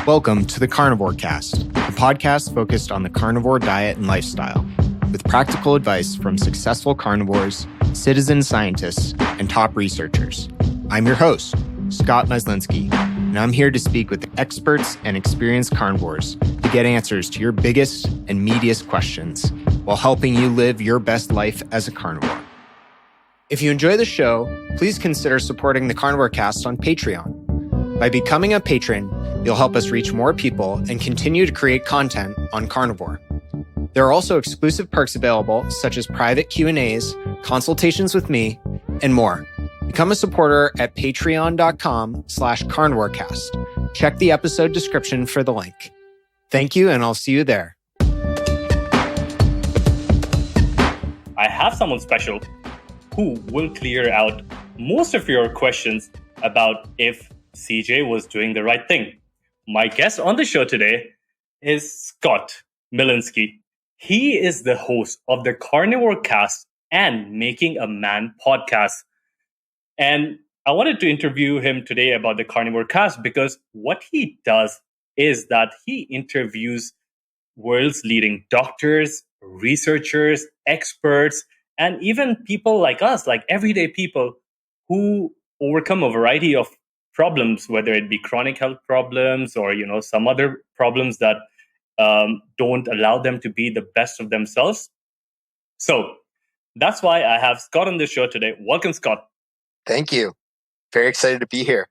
Welcome to the Carnivore Cast, a podcast focused on the carnivore diet and lifestyle, with practical advice from successful carnivores, citizen scientists, and top researchers. I'm your host, Scott Myslinski, and I'm here to speak with experts and experienced carnivores to get answers to your biggest and meatiest questions while helping you live your best life as a carnivore. If you enjoy the show, please consider supporting the Carnivore Cast on Patreon. By becoming a patron, you'll help us reach more people and continue to create content on Carnivore. There are also exclusive perks available, such as private Q&As, consultations with me, and more. Become a supporter at patreon.com/carnivorecast. Check the episode description for the link. Thank you, and I'll see you there. I have someone special who will clear out most of your questions about if CJ was doing the right thing. My guest on the show today is Scott Myslinski. He is the host of the Carnivore Cast and Making a Man podcast. And I wanted to interview him today about the Carnivore Cast because what he does is that he interviews world's leading doctors, researchers, experts, and even people like us, like everyday people who overcome a variety of problems, whether it be chronic health problems or, some other problems that don't allow them to be the best of themselves. So that's why I have Scott on the show today. Welcome, Scott. Thank you. Very excited to be here.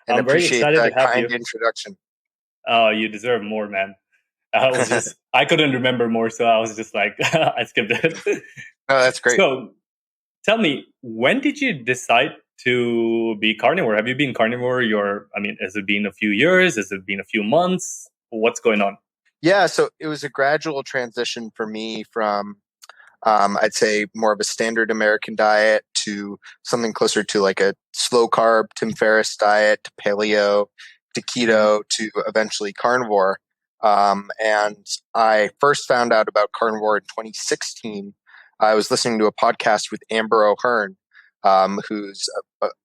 And I'm very appreciate excited that to have kind you. introduction. Oh, you deserve more, man. I couldn't remember more, so I was just like, I skipped it. Oh, that's great. So tell me, when did you decide to be carnivore? Have you been carnivore has it been a few years? Has it been a few months? What's going on? Yeah, so it was a gradual transition for me from, I'd say, more of a standard American diet to something closer to like a slow carb Tim Ferriss diet, to paleo, to keto, to eventually carnivore. And I first found out about carnivore in 2016. I was listening to a podcast with Amber O'Hearn, who's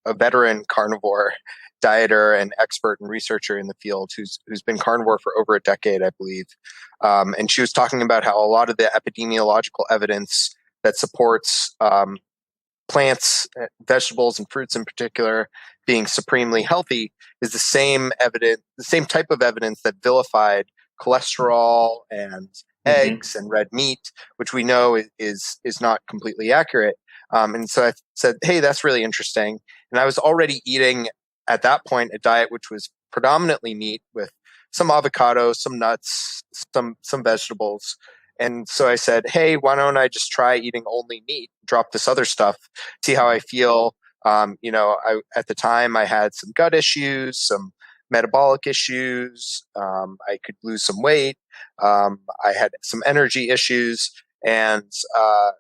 a veteran carnivore dieter and expert and researcher in the field, who's been carnivore for over a decade, I believe. And she was talking about how a lot of the epidemiological evidence that supports plants, vegetables, and fruits in particular being supremely healthy is the same type of evidence that vilified cholesterol and eggs and red meat, which we know is not completely accurate. And so I said, hey, that's really interesting. And I was already eating at that point a diet which was predominantly meat with some avocado, some nuts, some vegetables. And so I said, hey, why don't I just try eating only meat, drop this other stuff, see how I feel. At the time I had some gut issues, some metabolic issues. I could lose some weight. I had some energy issues. And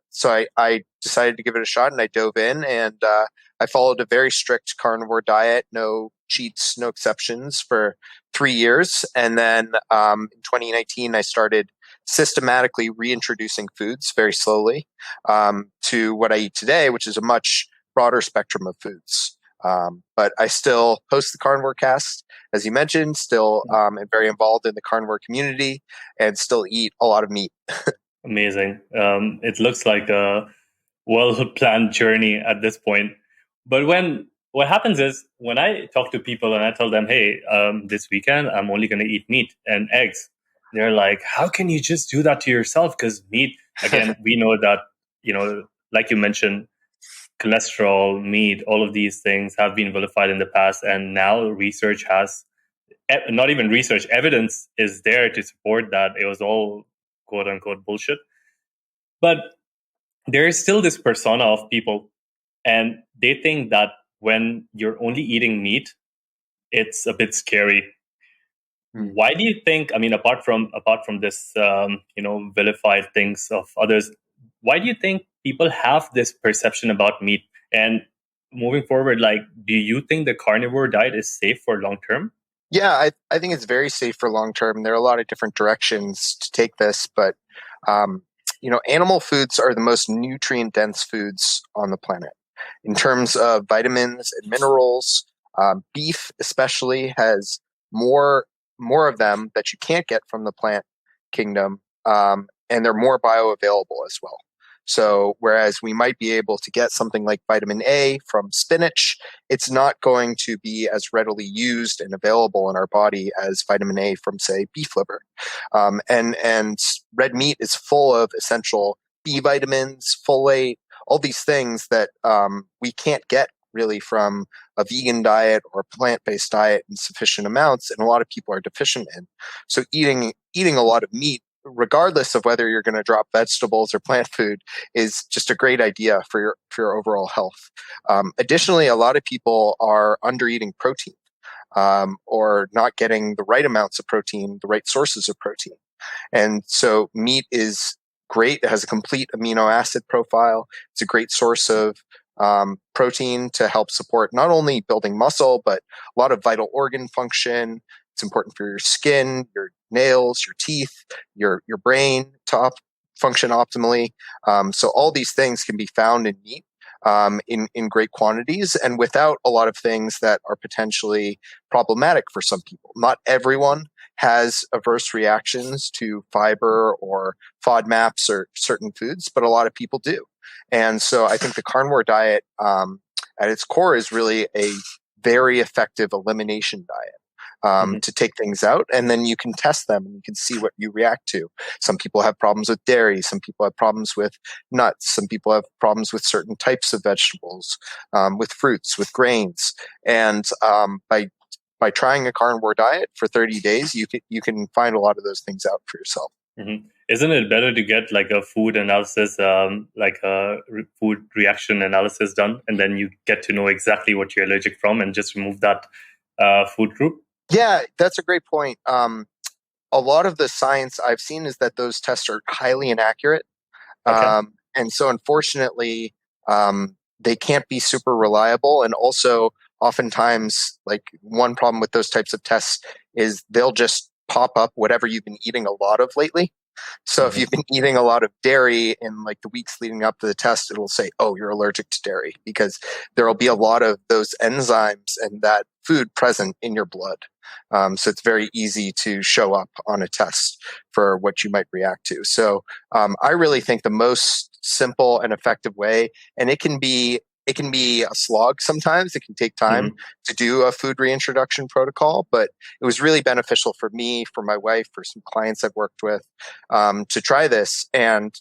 so I decided to give it a shot, and I dove in, and I followed a very strict carnivore diet, no cheats, no exceptions, for 3 years. And then in 2019, I started systematically reintroducing foods very slowly to what I eat today, which is a much broader spectrum of foods. But I still host the Carnivore Cast, as you mentioned, still am very involved in the carnivore community, and still eat a lot of meat. Amazing. It looks like a well-planned journey at this point. But what happens is when I talk to people and I tell them, hey, this weekend, I'm only going to eat meat and eggs. They're like, how can you just do that to yourself? Because meat, again, we know that, like you mentioned, cholesterol, meat, all of these things have been vilified in the past. And now research has, not even research, evidence is there to support that it was all quote unquote bullshit. But there is still this persona of people, and they think that when you're only eating meat, it's a bit scary. Why do you think, apart from this, vilified things of others, why do you think people have this perception about meat? And moving forward, do you think the carnivore diet is safe for long term? Yeah, I think it's very safe for long term. There are a lot of different directions to take this, but animal foods are the most nutrient dense foods on the planet in terms of vitamins and minerals. Beef especially has more more of them that you can't get from the plant kingdom, and they're more bioavailable as well. So whereas we might be able to get something like vitamin A from spinach, it's not going to be as readily used and available in our body as vitamin A from, say, beef liver. And red meat is full of essential B vitamins, folate, all these things that we can't get really from a vegan diet or plant-based diet in sufficient amounts, and a lot of people are deficient in. So eating a lot of meat, regardless of whether you're going to drop vegetables or plant food, is just a great idea for your overall health. Additionally, a lot of people are under-eating protein, or not getting the right amounts of protein, the right sources of protein. And so meat is great. It has a complete amino acid profile. It's a great source of protein to help support not only building muscle, but a lot of vital organ function. It's important for your skin, your nails, your teeth, your brain to function optimally. So all these things can be found in meat in great quantities, and without a lot of things that are potentially problematic for some people. Not everyone has adverse reactions to fiber or FODMAPs or certain foods, but a lot of people do. And so I think the carnivore diet at its core is really a very effective elimination diet. To take things out, and then you can test them and you can see what you react to. Some people have problems with dairy, some people have problems with nuts, some people have problems with certain types of vegetables, with fruits, with grains. And by trying a carnivore diet for 30 days, you can find a lot of those things out for yourself. Mm-hmm. Isn't it better to get like a food analysis, like a food reaction analysis done, and then you get to know exactly what you're allergic from and just remove that food group? Yeah, that's a great point. A lot of the science I've seen is that those tests are highly inaccurate. Okay. And so unfortunately, they can't be super reliable. And also oftentimes, like, one problem with those types of tests is they'll just pop up whatever you've been eating a lot of lately. So if you've been eating a lot of dairy in like the weeks leading up to the test, it'll say, oh, you're allergic to dairy, because there will be a lot of those enzymes and that food present in your blood. So it's very easy to show up on a test for what you might react to. So I really think the most simple and effective way, and it can be a slog sometimes. It can take time to do a food reintroduction protocol, but it was really beneficial for me, for my wife, for some clients I've worked with, to try this. And,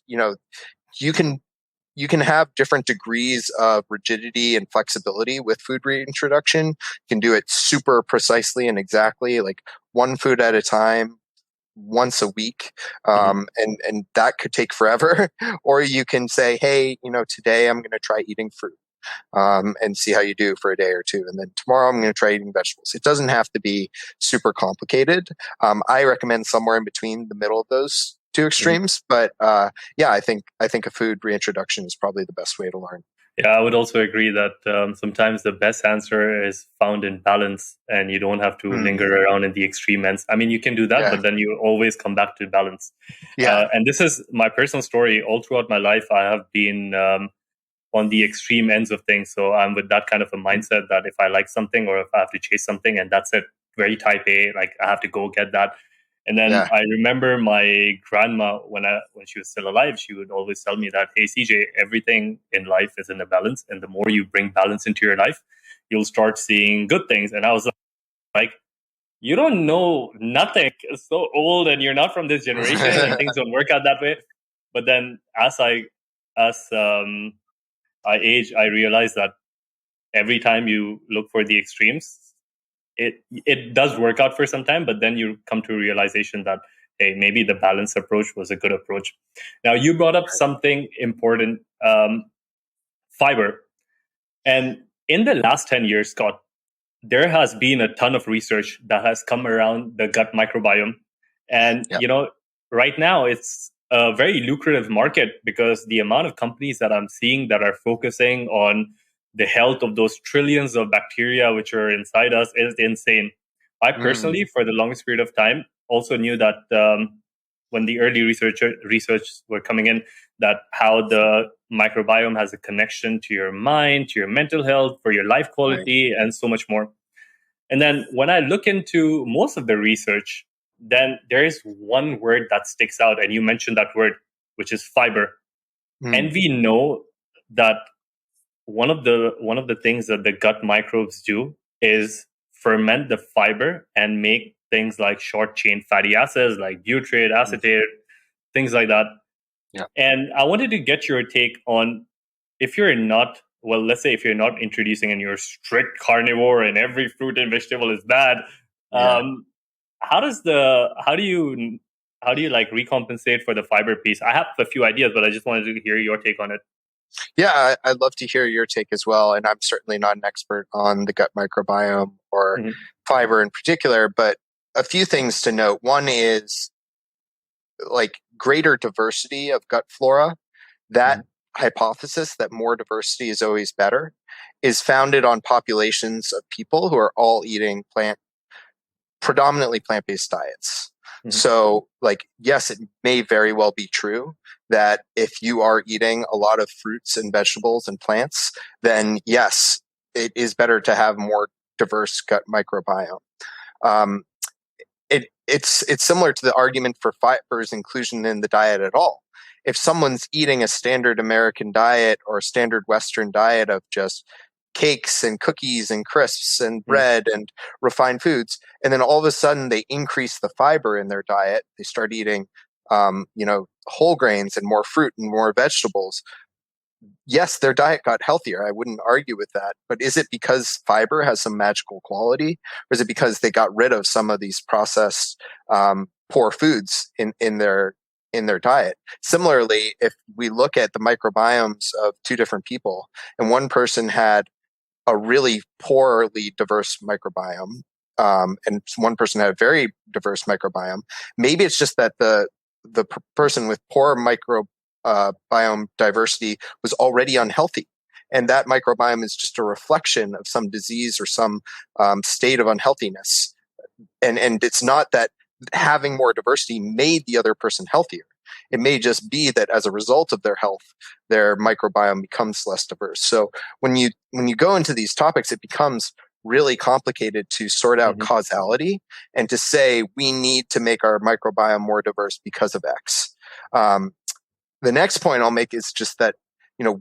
you can have different degrees of rigidity and flexibility with food reintroduction. You can do it super precisely and exactly, like one food at a time, once a week, and that could take forever. Or you can say, hey, today I'm going to try eating fruit, and see how you do for a day or two, and then tomorrow I'm going to try eating vegetables. It doesn't have to be super complicated. I recommend somewhere in between the middle of those two extremes, but yeah, I think a food reintroduction is probably the best way to learn. Yeah, I would also agree that sometimes the best answer is found in balance, and you don't have to linger around in the extreme ends. I mean, you can do that, but then you always come back to balance. And this is my personal story. All throughout my life, I have been on the extreme ends of things. So I'm with that kind of a mindset that if I like something or if I have to chase something, and that's it, very type A, like I have to go get that. And then I remember my grandma, when she was still alive, she would always tell me that, hey, CJ, everything in life is in a balance. And the more you bring balance into your life, you'll start seeing good things. And I was like, you don't know nothing. It's so old and you're not from this generation and things don't work out that way. But then as I age, I realized that every time you look for the extremes, it does work out for some time, but then you come to a realization that, hey, maybe the balanced approach was a good approach. Now, you brought up something important, fiber. And in the last 10 years, Scott, there has been a ton of research that has come around the gut microbiome. And, right now it's a very lucrative market because the amount of companies that I'm seeing that are focusing on the health of those trillions of bacteria which are inside us is insane. I personally, for the longest period of time, also knew that when the early research were coming in, that how the microbiome has a connection to your mind, to your mental health, for your life quality, and so much more. And then when I look into most of the research, then there is one word that sticks out, and you mentioned that word, which is fiber. And we know that one of the things that the gut microbes do is ferment the fiber and make things like short chain fatty acids like butyrate, acetate, things like that. Yeah. And I wanted to get your take on, if you're not, well, let's say if you're not introducing and you're strict carnivore and every fruit and vegetable is bad, how do you like recompensate for the fiber piece? I have a few ideas, but I just wanted to hear your take on it. Yeah, I'd love to hear your take as well. And I'm certainly not an expert on the gut microbiome or fiber in particular, but a few things to note. One is like greater diversity of gut flora. That hypothesis that more diversity is always better is founded on populations of people who are all eating predominantly plant-based diets. So, like, yes, it may very well be true that if you are eating a lot of fruits and vegetables and plants, then yes, it is better to have more diverse gut microbiome. It's similar to the argument for fiber's inclusion in the diet at all. If someone's eating a standard American diet or a standard Western diet of just cakes and cookies and crisps and bread and refined foods, and then all of a sudden they increase the fiber in their diet, they start eating whole grains and more fruit and more vegetables, yes, their diet got healthier. I wouldn't argue with that. But is it because fiber has some magical quality, or is it because they got rid of some of these processed poor foods in their diet? Similarly, if we look at the microbiomes of two different people, and one person had a really poorly diverse microbiome, and one person had a very diverse microbiome, maybe it's just that the person with poor microbiome diversity was already unhealthy, and that microbiome is just a reflection of some disease or some state of unhealthiness. And it's not that having more diversity made the other person healthier. It may just be that as a result of their health, their microbiome becomes less diverse. So when you go into these topics, it becomes really complicated to sort out causality and to say we need to make our microbiome more diverse because of X. The next point I'll make is just that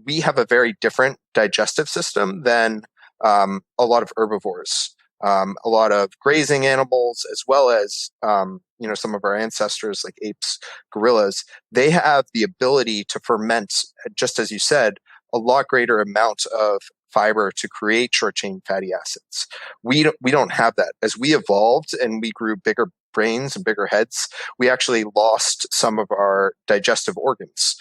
we have a very different digestive system than a lot of herbivores. A lot of grazing animals, as well as some of our ancestors like apes, gorillas, they have the ability to ferment, just as you said, a lot greater amounts of fiber to create short chain fatty acids. We don't have that. As we evolved and we grew bigger brains and bigger heads, we actually lost some of our digestive organs.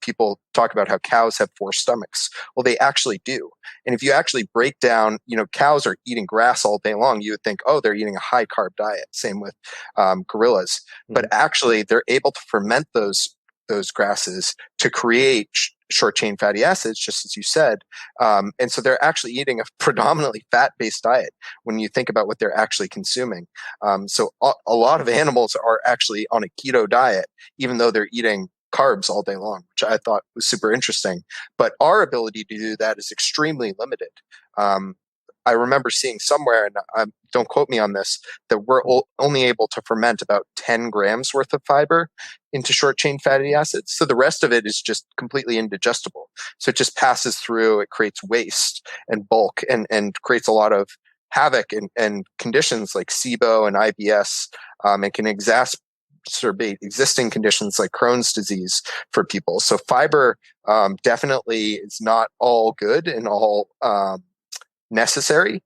People talk about how cows have 4 stomachs. Well, they actually do. And if you actually break down, cows are eating grass all day long, you would think, oh, they're eating a high carb diet. Same with gorillas. But actually, they're able to ferment those grasses to create short chain fatty acids, just as you said. And so they're actually eating a predominantly fat-based diet when you think about what they're actually consuming. So a lot of animals are actually on a keto diet, even though they're eating carbs all day long, which I thought was super interesting. But our ability to do that is extremely limited. I remember seeing somewhere, and don't quote me on this, that we're only able to ferment about 10 grams worth of fiber into short chain fatty acids. So the rest of it is just completely indigestible. So it just passes through, it creates waste and bulk and creates a lot of havoc and conditions like SIBO and IBS, and can exacerbate existing conditions like Crohn's disease for people. So fiber definitely is not all good and all necessary.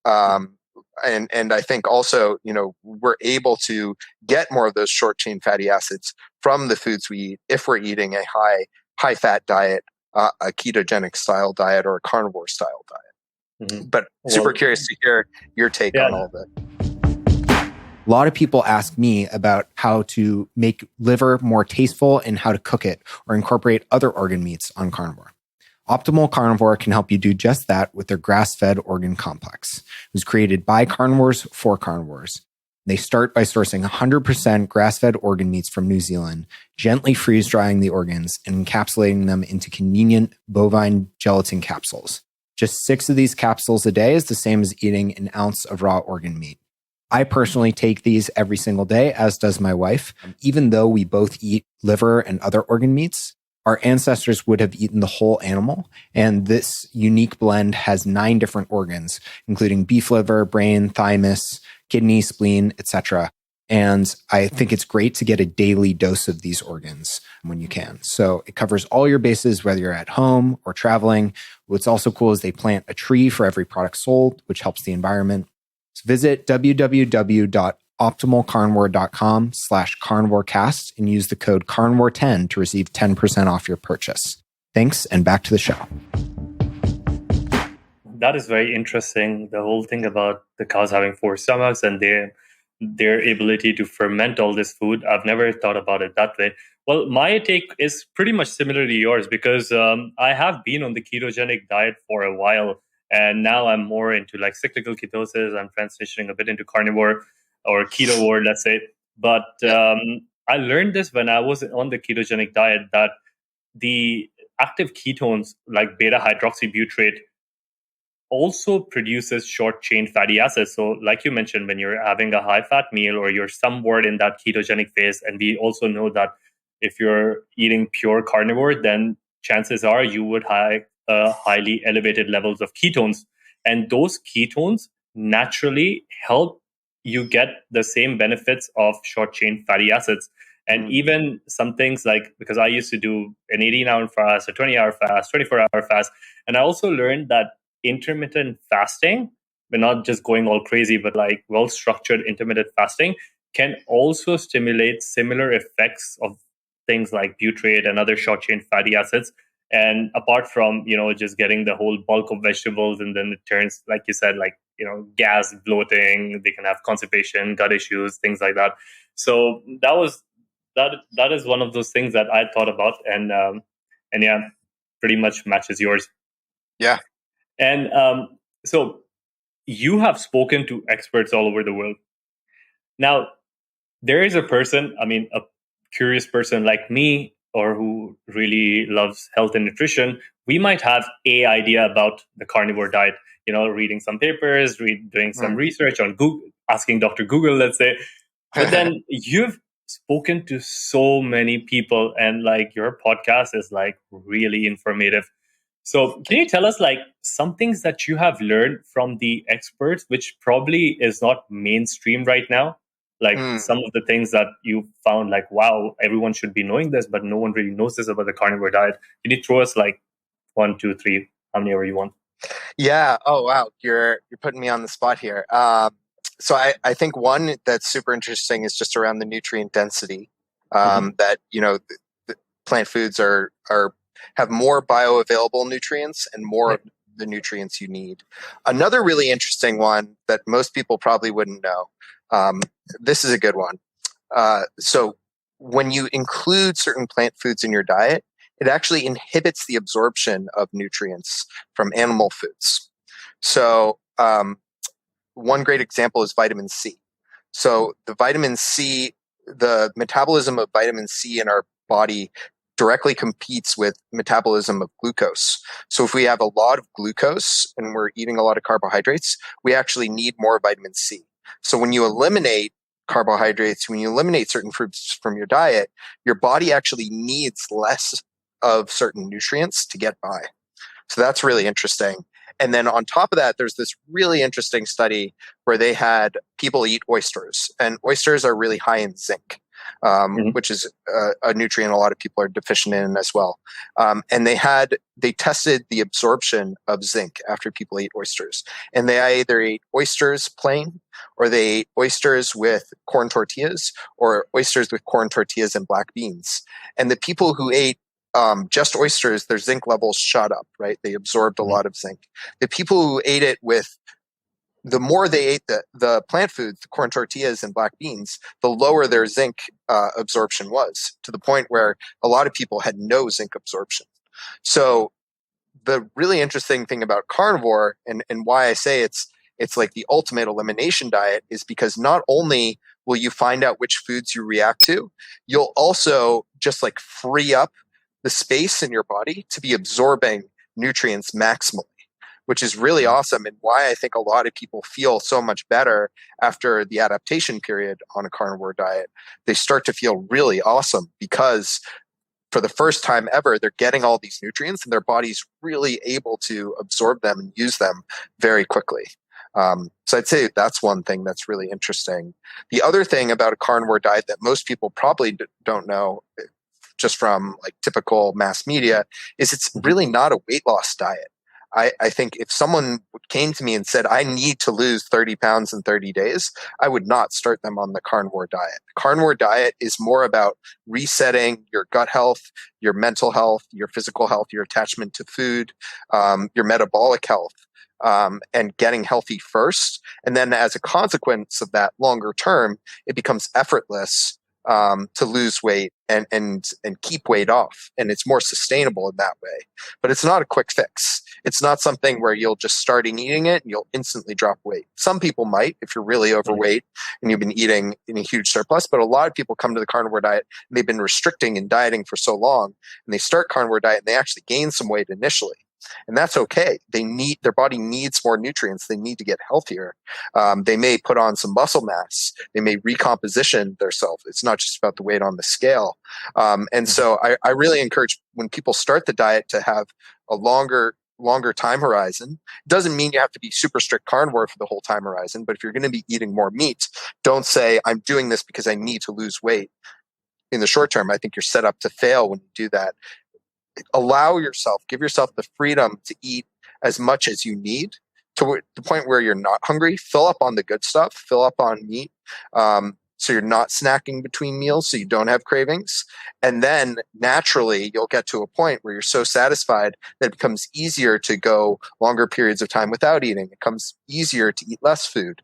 And I think also, we're able to get more of those short chain fatty acids from the foods we eat if we're eating a high fat diet, a ketogenic style diet, or a carnivore style diet. But super curious to hear your take on all of it. A lot of people ask me about how to make liver more tasteful and how to cook it or incorporate other organ meats on carnivore. Optimal Carnivore can help you do just that with their grass-fed organ complex. It was created by carnivores for carnivores. They start by sourcing 100% grass-fed organ meats from New Zealand, gently freeze-drying the organs and encapsulating them into convenient bovine gelatin capsules. Just 6 of these capsules a day is the same as eating an ounce of raw organ meat. I personally take these every single day, as does my wife. Even though we both eat liver and other organ meats, our ancestors would have eaten the whole animal. And this unique blend has 9 different organs, including beef liver, brain, thymus, kidney, spleen, etc. And I think it's great to get a daily dose of these organs when you can. So it covers all your bases, whether you're at home or traveling. What's also cool is they plant a tree for every product sold, which helps the environment. So visit www.optimalcarnivore.com/carnivorecast and use the code carnivore10 to receive 10% off your purchase. Thanks, and back to the show. That is very interesting. The whole thing about the cows having 4 stomachs and their ability to ferment all this food. I've never thought about it that way. Well, my take is pretty much similar to yours because I have been on the ketogenic diet for a while. And now I'm more into like cyclical ketosis. I'm transitioning a bit into carnivore or ketovore, let's say. But I learned this when I was on the ketogenic diet that the active ketones like beta hydroxybutyrate also produces short chain fatty acids. So like you mentioned, when you're having a high fat meal or you're somewhat in that ketogenic phase, and we also know that if you're eating pure carnivore, then chances are you would have highly elevated levels of ketones. And those ketones naturally help you get the same benefits of short chain fatty acids. And even some things like, because I used to do an 18-hour fast, a 20-hour fast, 24-hour fast. And I also learned that intermittent fasting, but not just going all crazy, but like well-structured intermittent fasting can also stimulate similar effects of things like butyrate and other short-chain fatty acids. And apart from, just getting the whole bulk of vegetables, and then it turns, like you said, like, gas, bloating, they can have constipation, gut issues, things like that. So that is one of those things that I thought about, and yeah, pretty much matches yours. Yeah. And so you have spoken to experts all over the world. Now, there is a person, a curious person like me, or who really loves health and nutrition. We might have an idea about the carnivore diet, reading some papers, doing some research on Google, asking Dr. Google, let's say. But then you've spoken to so many people, and like your podcast is like really informative. So can you tell us like some things that you have learned from the experts, which probably is not mainstream right now? Like some of the things that you found like, wow, everyone should be knowing this, but no one really knows this about the carnivore diet. Can you throw us like 1, 2, 3, how many ever you want? Yeah. Oh, wow. You're putting me on the spot here. So I think one that's super interesting is just around the nutrient density, that, the plant foods have more bioavailable nutrients and more of the nutrients you need. Another really interesting one that most people probably wouldn't know. This is a good one. So when you include certain plant foods in your diet, it actually inhibits the absorption of nutrients from animal foods. So one great example is vitamin C. So the metabolism of vitamin C in our body directly competes with metabolism of glucose. So if we have a lot of glucose and we're eating a lot of carbohydrates, we actually need more vitamin C. So when you eliminate carbohydrates, when you eliminate certain foods from your diet, your body actually needs less of certain nutrients to get by. So that's really interesting. And then on top of that, there's this really interesting study where they had people eat oysters, and oysters are really high in zinc, which is a nutrient a lot of people are deficient in as well. And they tested the absorption of zinc after people ate oysters, and they either ate oysters plain, or they ate oysters with corn tortillas, or oysters with corn tortillas and black beans. And the people who ate just oysters, their zinc levels shot up, right? They absorbed a lot of zinc. The people who ate it the more they ate the plant foods, the corn tortillas and black beans, the lower their zinc absorption was, to the point where a lot of people had no zinc absorption. So the really interesting thing about carnivore, and why I say it's like the ultimate elimination diet, is because not only will you find out which foods you react to, you'll also just like free up the space in your body to be absorbing nutrients maximally, which is really awesome, and why I think a lot of people feel so much better after the adaptation period on a carnivore diet. They start to feel really awesome because for the first time ever, they're getting all these nutrients and their body's really able to absorb them and use them very quickly. So I'd say that's one thing that's really interesting. The other thing about a carnivore diet that most people probably don't know, just from like typical mass media, is it's really not a weight loss diet. I think if someone came to me and said, I need to lose 30 pounds in 30 days, I would not start them on the carnivore diet. The carnivore diet is more about resetting your gut health, your mental health, your physical health, your attachment to food, your metabolic health, and getting healthy first. And then as a consequence of that longer term, it becomes effortless to lose weight and keep weight off. And it's more sustainable in that way. But it's not a quick fix. It's not something where you'll just start eating it and you'll instantly drop weight. Some people might, if you're really overweight and you've been eating in a huge surplus, but a lot of people come to the carnivore diet and they've been restricting and dieting for so long, and they start carnivore diet and they actually gain some weight initially. And that's okay. Their body needs more nutrients. They need to get healthier. They may put on some muscle mass. They may recomposition themselves. It's not just about the weight on the scale. And so I really encourage when people start the diet to have a longer time horizon. It doesn't mean you have to be super strict carnivore for the whole time horizon, but if you're going to be eating more meat, don't say, I'm doing this because I need to lose weight. In the short term, I think you're set up to fail when you do that. Give yourself the freedom to eat as much as you need to the point where you're not hungry. Fill up on the good stuff, fill up on meat. So you're not snacking between meals, so you don't have cravings. And then naturally, you'll get to a point where you're so satisfied that it becomes easier to go longer periods of time without eating. It becomes easier to eat less food.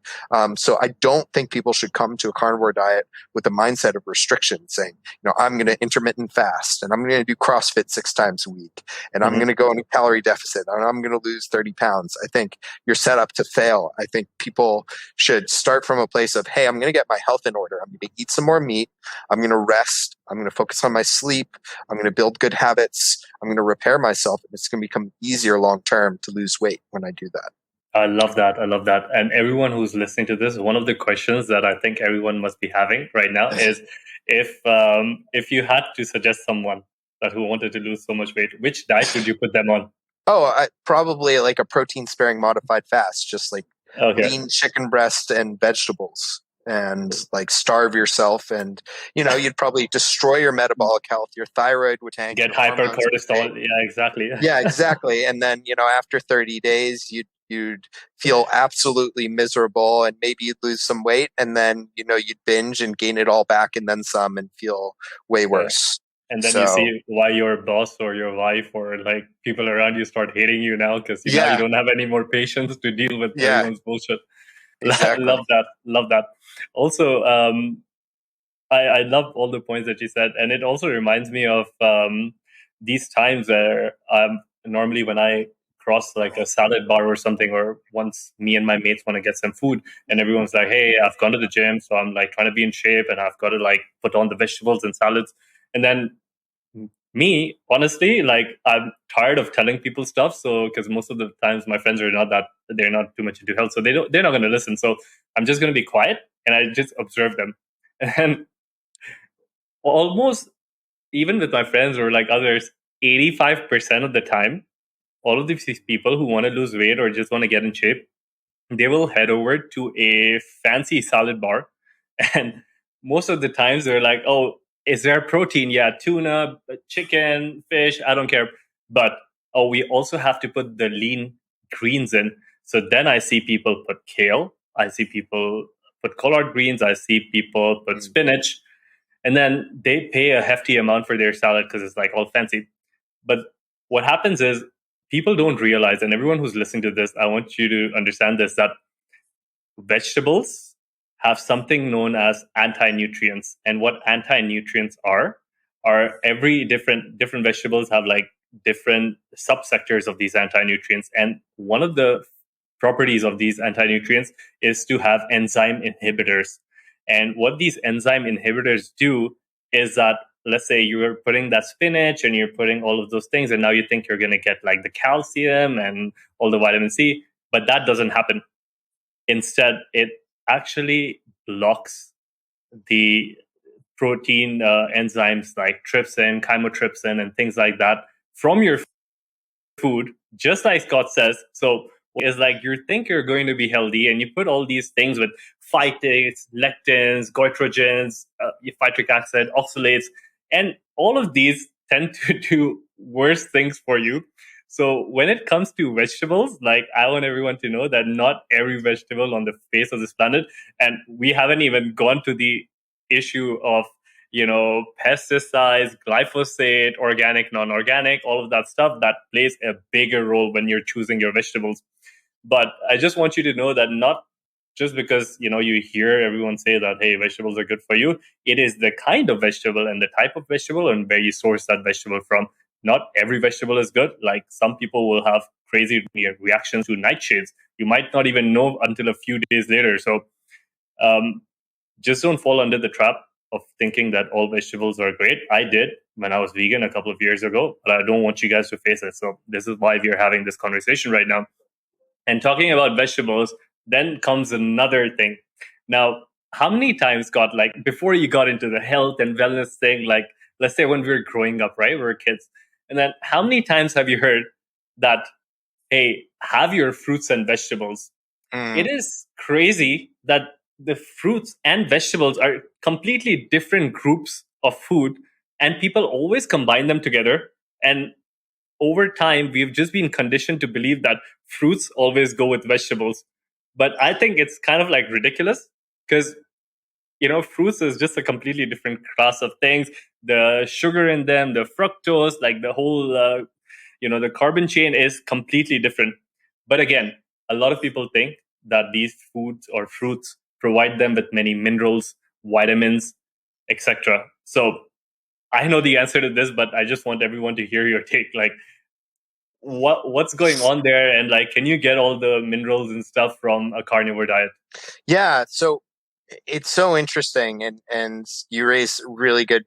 So I don't think people should come to a carnivore diet with a mindset of restriction, saying, I'm going to intermittent fast, and I'm going to do CrossFit 6 times a week, and I'm going to go in a calorie deficit, and I'm going to lose 30 pounds. I think you're set up to fail. I think people should start from a place of, hey, I'm going to get my health in order. I'm going to eat some more meat. I'm going to rest. I'm going to focus on my sleep. I'm going to build good habits. I'm going to repair myself. And it's going to become easier long term to lose weight when I do that. I love that. And everyone who's listening to this, one of the questions that I think everyone must be having right now is if you had to suggest someone who wanted to lose so much weight, which diet would you put them on? Probably like a protein sparing modified fast, just like lean chicken breast and vegetables. And like starve yourself, and you'd probably destroy your metabolic health. Your thyroid would tank. Get hypercortisol. Yeah, exactly. And then after 30 days, you'd feel absolutely miserable, and maybe you'd lose some weight, and then you'd binge and gain it all back, and then some, and feel way worse. And then you see why your boss or your wife or like people around you start hating you now because you don't have any more patience to deal with everyone's bullshit. Exactly. Love that. Also, I love all the points that you said, and it also reminds me of these times where normally when I cross like a salad bar or something, or once me and my mates want to get some food, and everyone's like, "Hey, I've gone to the gym, so I'm like trying to be in shape, and I've got to like put on the vegetables and salads," and then me, honestly, like I'm tired of telling people stuff. So, because most of the times my friends they're not too much into health, so they're not going to listen. So I'm just going to be quiet and I just observe them. And almost even with my friends or like others, 85% of the time, all of these people who want to lose weight or just want to get in shape, they will head over to a fancy salad bar. And most of the times they're like, oh, is there protein? Yeah, tuna, chicken, fish, I don't care. But, we also have to put the lean greens in. So then I see people put kale. I see people put collard greens. I see people put spinach. And then they pay a hefty amount for their salad because it's like all fancy. But what happens is people don't realize, and everyone who's listening to this, I want you to understand this, that vegetables have something known as anti-nutrients. And what anti-nutrients are every different vegetables have like different subsectors of these anti-nutrients. And one of the properties of these anti-nutrients is to have enzyme inhibitors. And what these enzyme inhibitors do is that let's say you're putting that spinach and you're putting all of those things, and now you think you're going to get like the calcium and all the vitamin C, but that doesn't happen. Instead, it actually blocks the protein enzymes like trypsin, chymotrypsin, and things like that from your food, just like Scott says. So it's like you think you're going to be healthy and you put all these things with phytates, lectins, goitrogens, phytic acid, oxalates, and all of these tend to do worse things for you. So when it comes to vegetables, like I want everyone to know that not every vegetable on the face of this planet, and we haven't even gone to the issue of, pesticides, glyphosate, organic, non-organic, all of that stuff that plays a bigger role when you're choosing your vegetables. But I just want you to know that not just because, you hear everyone say that, hey, vegetables are good for you, it is the kind of vegetable and the type of vegetable and where you source that vegetable from. Not every vegetable is good. Like some people will have crazy reactions to nightshades. You might not even know until a few days later. So just don't fall under the trap of thinking that all vegetables are great. I did when I was vegan a couple of years ago, but I don't want you guys to face it. So this is why we're having this conversation right now. And talking about vegetables, then comes another thing. Now, how many times, Scott, like before you got into the health and wellness thing, like let's say when we were growing up, right? We were kids. And then how many times have you heard that, hey, have your fruits and vegetables? It is crazy that the fruits and vegetables are completely different groups of food, and people always combine them together. And over time, we've just been conditioned to believe that fruits always go with vegetables. But I think it's kind of like ridiculous because, fruits is just a completely different class of things. The sugar in them, the fructose, like the whole, the carbon chain is completely different. But again, a lot of people think that these foods or fruits provide them with many minerals, vitamins, etc. So I know the answer to this, but I just want everyone to hear your take. Like, what's going on there, and like, can you get all the minerals and stuff from a carnivore diet? Yeah, so it's so interesting, and you raise really good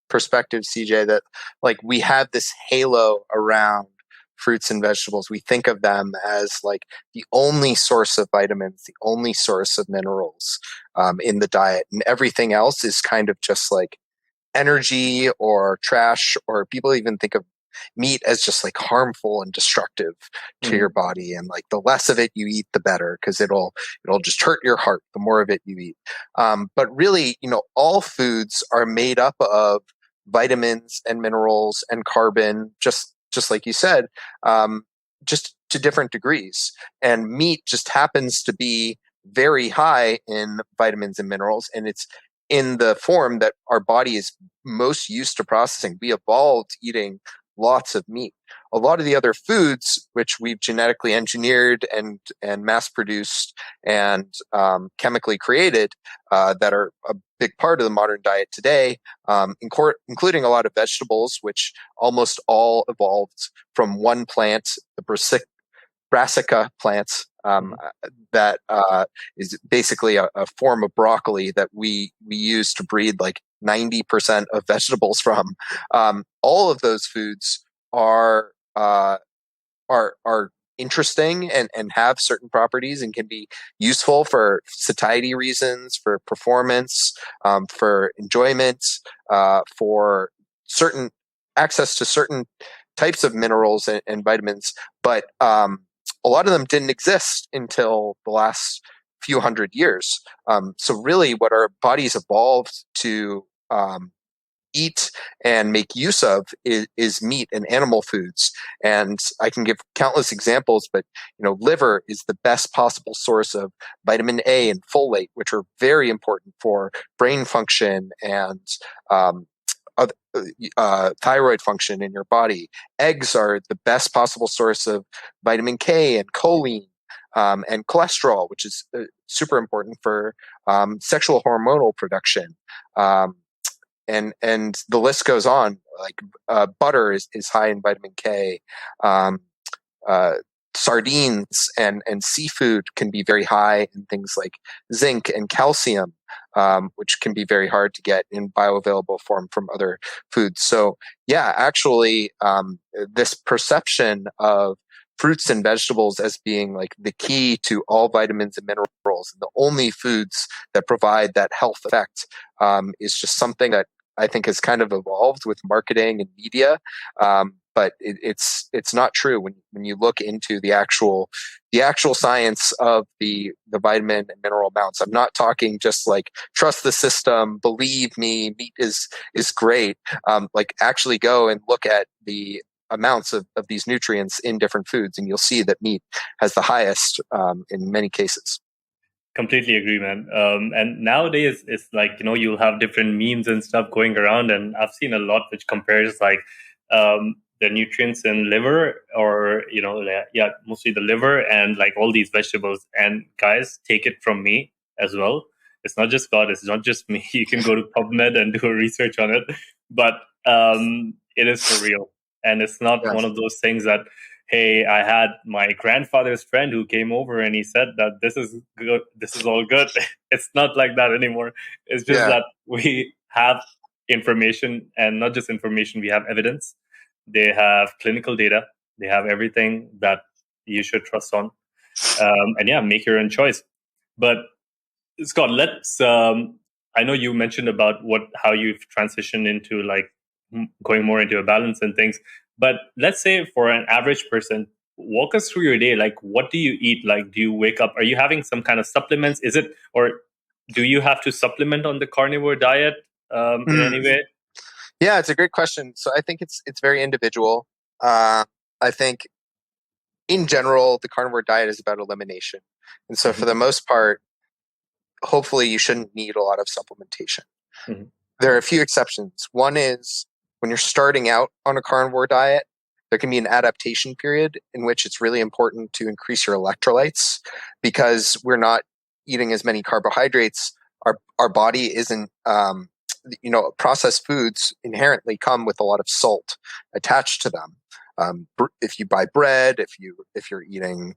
perspective, CJ, that like we have this halo around fruits and vegetables. We think of them as like the only source of vitamins, the only source of minerals in the diet, and everything else is kind of just like energy or trash, or people even think of meat as just like harmful and destructive to your body, and like the less of it you eat the better, because it'll just hurt your heart the more of it you eat. But really, all foods are made up of vitamins and minerals and carbon, just like you said, just to different degrees. And meat just happens to be very high in vitamins and minerals, and it's in the form that our body is most used to processing. We evolved eating lots of meat. A lot of the other foods, which we've genetically engineered and mass produced and chemically created, that are a big part of the modern diet today, including a lot of vegetables, which almost all evolved from one plant, the brassica plant, that is basically a form of broccoli that we use to breed like 90% of vegetables from. All of those foods are interesting and have certain properties and can be useful for satiety reasons, for performance, for enjoyment, for certain access to certain types of minerals and vitamins. But a lot of them didn't exist until the last few hundred years. So really what our bodies evolved to eat and make use of is meat and animal foods. And I can give countless examples, but liver is the best possible source of vitamin A and folate, which are very important for brain function and thyroid function in your body. Eggs are the best possible source of vitamin K and choline, and cholesterol, which is super important for sexual hormonal production. And the list goes on. Like butter is high in vitamin K. Sardines and seafood can be very high in things like zinc and calcium. which can be very hard to get in bioavailable form from other foods. So yeah, actually, this perception of fruits and vegetables as being like the key to all vitamins and minerals and the only foods that provide that health effect is just something that I think has kind of evolved with marketing and media. But it's not true when you look into the actual science of the vitamin and mineral amounts. I'm not talking just like trust the system, believe me, meat is great. Like actually go and look at the amounts of these nutrients in different foods, and you'll see that meat has the highest in many cases. Completely agree, man. And nowadays, it's like, you'll have different memes and stuff going around, and I've seen a lot which compares like the nutrients in liver, or mostly the liver, and like all these vegetables. And guys, take it from me as well, it's not just God, it's not just me. You can go to PubMed and do a research on it, but it is for real. And it's not one of those things that, hey, I had my grandfather's friend who came over and he said that this is good, this is all good. It's not like that anymore. It's just that we have information, and not just information, we have evidence. They have clinical data. They have everything that you should trust on. And make your own choice. But Scott, let's, I know you mentioned about how you've transitioned into like going more into a balance and things. But let's say for an average person, walk us through your day. Like, what do you eat? Like, do you wake up? Are you having some kind of supplements? Or do you have to supplement on the carnivore diet in any way? Yeah, it's a great question. So I think it's very individual. I think in general, the carnivore diet is about elimination. And so for the most part, hopefully you shouldn't need a lot of supplementation. There are a few exceptions. One is when you're starting out on a carnivore diet, there can be an adaptation period in which it's really important to increase your electrolytes, because we're not eating as many carbohydrates. Our body isn't, processed foods inherently come with a lot of salt attached to them. If you buy bread, if you're eating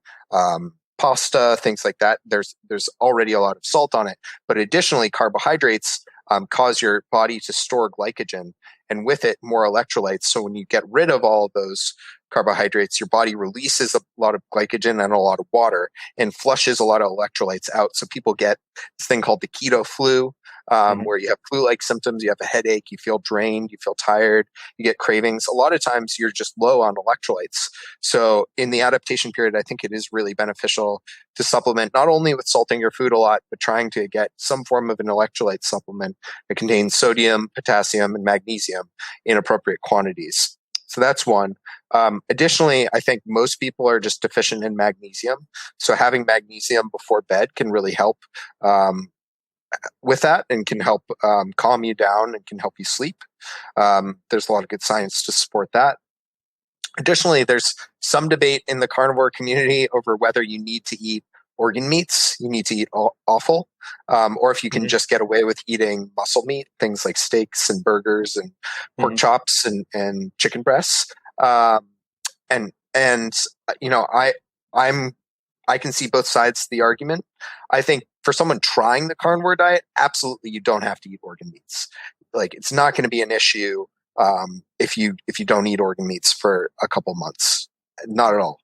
pasta, things like that, there's already a lot of salt on it. But additionally, carbohydrates cause your body to store glycogen, and with it, more electrolytes. So when you get rid of all of those carbohydrates, your body releases a lot of glycogen and a lot of water and flushes a lot of electrolytes out. So people get this thing called the keto flu, where you have flu-like symptoms, you have a headache, you feel drained, you feel tired, you get cravings. A lot of times you're just low on electrolytes. So in the adaptation period, I think it is really beneficial to supplement not only with salting your food a lot, but trying to get some form of an electrolyte supplement that contains sodium, potassium, and magnesium in appropriate quantities. So that's one. Additionally, I think most people are just deficient in magnesium. So having magnesium before bed can really help with that, and can help calm you down and can help you sleep. There's a lot of good science to support that. Additionally, there's some debate in the carnivore community over whether you need to eat organ meats, you need to eat offal, or if you can just get away with eating muscle meat, things like steaks and burgers and pork chops and chicken breasts. I can see both sides to the argument. I think for someone trying the carnivore diet, absolutely you don't have to eat organ meats. Like, it's not going to be an issue if you don't eat organ meats for a couple months. Not at all.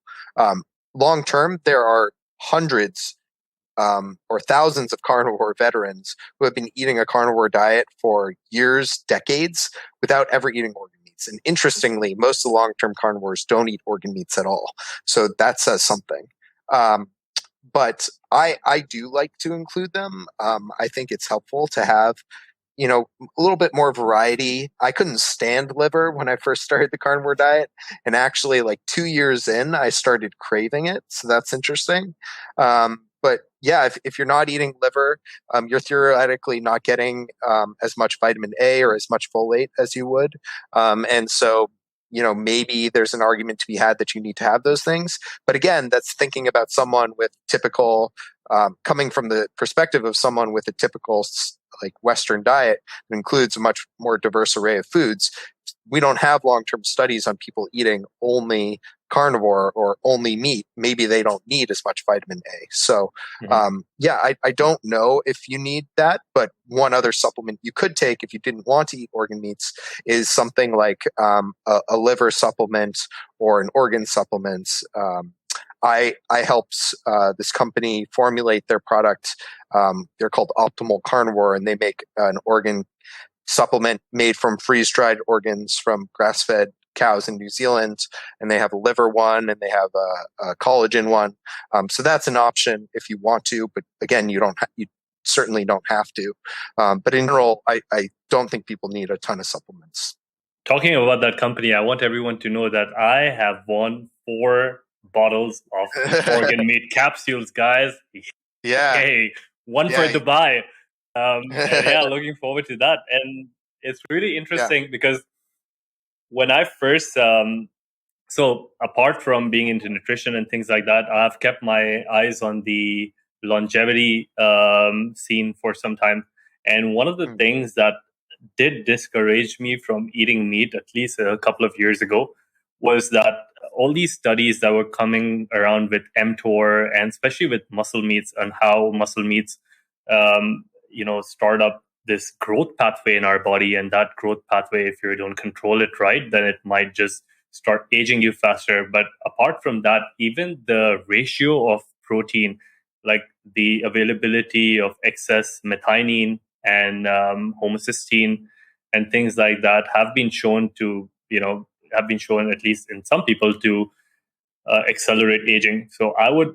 Long term, there are hundreds or thousands of carnivore veterans who have been eating a carnivore diet for years, decades, without ever eating organ meats. And interestingly, most of the long-term carnivores don't eat organ meats at all. So that says something. But I do like to include them. I think it's helpful to have, a little bit more variety. I couldn't stand liver when I first started the carnivore diet. And actually, like 2 years in, I started craving it. So that's interesting. But yeah, if you're not eating liver, you're theoretically not getting as much vitamin A or as much folate as you would. And so, maybe there's an argument to be had that you need to have those things. But again, that's thinking about someone with typical, coming from the perspective of someone with a typical like Western diet that includes a much more diverse array of foods, we don't have long-term studies on people eating only carnivore or only meat. Maybe they don't need as much vitamin A. So, I don't know if you need that, but one other supplement you could take if you didn't want to eat organ meats is something like a liver supplement or an organ supplement. I helped this company formulate their product. They're called Optimal Carnivore, and they make an organ supplement made from freeze-dried organs from grass-fed cows in New Zealand, and they have a liver one and they have a collagen one. So that's an option if you want to, but again, you certainly don't have to. But in general, I don't think people need a ton of supplements. Talking about that company, I want everyone to know that I have won 4 bottles of organ meat capsules, guys. Yeah. Hey, one for Dubai. Looking forward to that. And it's really interesting because when I first, so apart from being into nutrition and things like that, I've kept my eyes on the longevity scene for some time. And one of the things that did discourage me from eating meat, at least a couple of years ago, was that all these studies that were coming around with mTOR and especially with muscle meats and how muscle meats, start up this growth pathway in our body. And that growth pathway, if you don't control it right, then it might just start aging you faster. But apart from that, even the ratio of protein, like the availability of excess methionine and homocysteine and things like that have been shown at least in some people to accelerate aging. So I would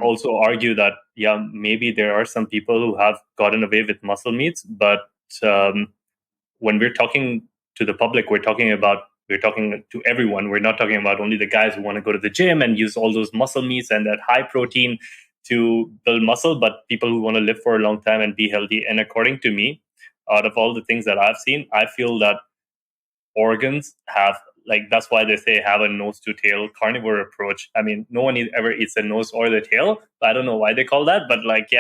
also argue that, maybe there are some people who have gotten away with muscle meats, but when we're talking to the public, we're talking to everyone. We're not talking about only the guys who want to go to the gym and use all those muscle meats and that high protein to build muscle, but people who want to live for a long time and be healthy. And according to me, out of all the things that I've seen, I feel that organs have, that's why they say have a nose to tail carnivore approach. I mean, no one ever eats the nose or the tail. I don't know why they call that, but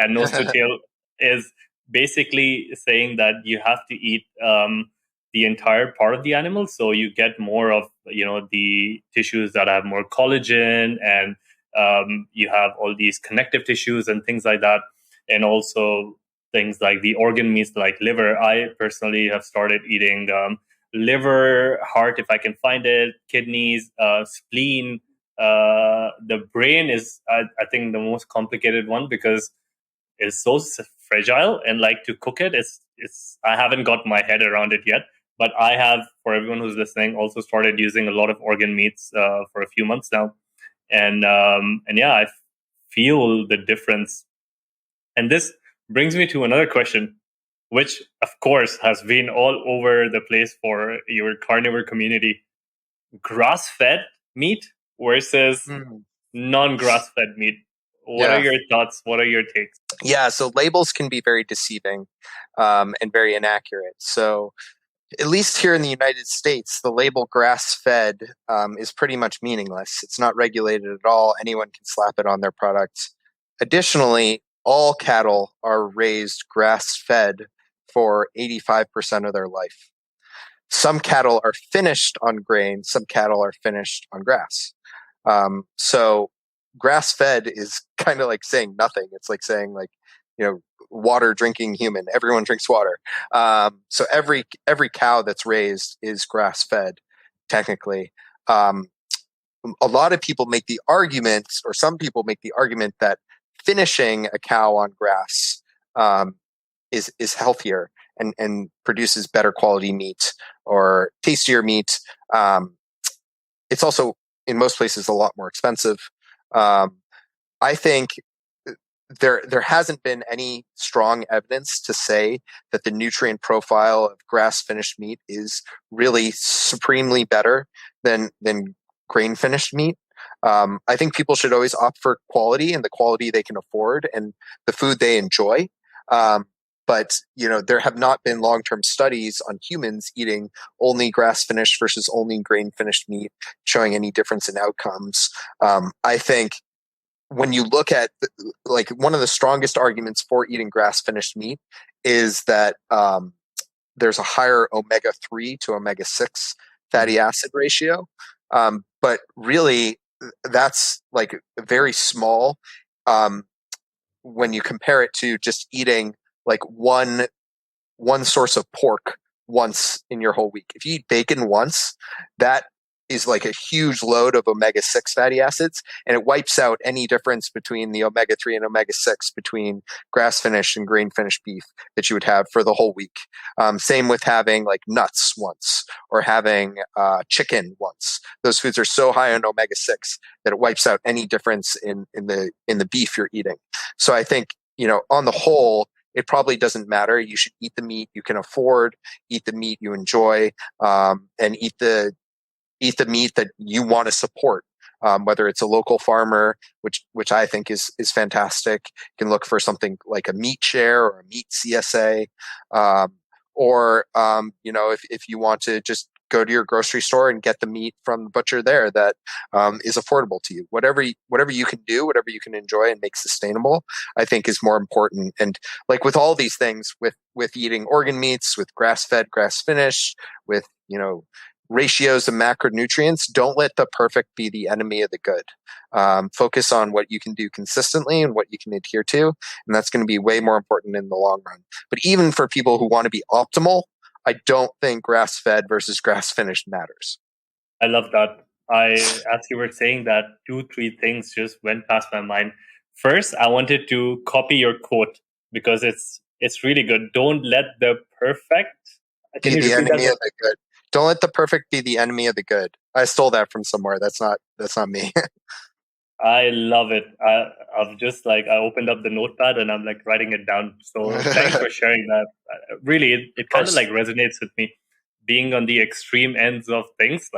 nose to tail is basically saying that you have to eat the entire part of the animal. So you get more of, the tissues that have more collagen, and you have all these connective tissues and things like that. And also things like the organ meats like liver. I personally have started eating liver, heart, if I can find it, kidneys, spleen. The brain is, I think, the most complicated one because it's so fragile, and to cook it, I haven't got my head around it yet. But I have, for everyone who's listening, also started using a lot of organ meats for a few months now, and I feel the difference. And this brings me to another question, which, of course, has been all over the place for your carnivore community. Grass-fed meat versus non-grass-fed meat. What are your thoughts? What are your takes? Yeah, so labels can be very deceiving and very inaccurate. So at least here in the United States, the label grass-fed is pretty much meaningless. It's not regulated at all. Anyone can slap it on their product. Additionally, all cattle are raised grass-fed for 85% of their life. Some cattle are finished on grain. Some cattle are finished on grass. So grass-fed is kind of like saying nothing. It's like saying water drinking human. Everyone drinks water. So every cow that's raised is grass-fed, technically. A lot of people make the argument, or some people make the argument, that finishing a cow on grass is healthier and produces better quality meat or tastier meat. It's also, in most places, a lot more expensive. I think there hasn't been any strong evidence to say that the nutrient profile of grass-finished meat is really supremely better than grain-finished meat. I think people should always opt for quality and the quality they can afford and the food they enjoy. But there have not been long-term studies on humans eating only grass-finished versus only grain-finished meat showing any difference in outcomes. I think when you look at one of the strongest arguments for eating grass-finished meat is that there's a higher omega-3 to omega-6 fatty acid ratio. But really, that's like very small when you compare it to just eating like one source of pork once in your whole week. If you eat bacon once, that is like a huge load of omega-6 fatty acids, and it wipes out any difference between the omega-3 and omega-6 between grass-finished and grain-finished beef that you would have for the whole week. Same with having like nuts once, or having chicken once. Those foods are so high on omega-6 that it wipes out any difference in the beef you're eating. So I think, on the whole, it probably doesn't matter. You should eat the meat you can afford, eat the meat you enjoy, and eat the meat that you want to support, whether it's a local farmer, which I think is fantastic. You can look for something like a meat share or a meat CSA, or if you want to just go to your grocery store and get the meat from the butcher there that is affordable to you. Whatever you can do, whatever you can enjoy and make sustainable, I think is more important. And like with all these things, with eating organ meats, with grass-fed, grass-finished, with ratios of macronutrients, don't let the perfect be the enemy of the good. Focus on what you can do consistently and what you can adhere to, and that's going to be way more important in the long run. But even for people who want to be optimal, I don't think grass-fed versus grass-finished matters. I love that. As you were saying that, 2-3 things just went past my mind. First, I wanted to copy your quote because it's really good. Don't let the perfect be the enemy of the good. Don't let the perfect be the enemy of the good. I stole that from somewhere. That's not me. I love it. I've just I opened up the notepad and I'm like writing it down. So thanks for sharing that. Really, it kind of resonates with me. Being on the extreme ends of things,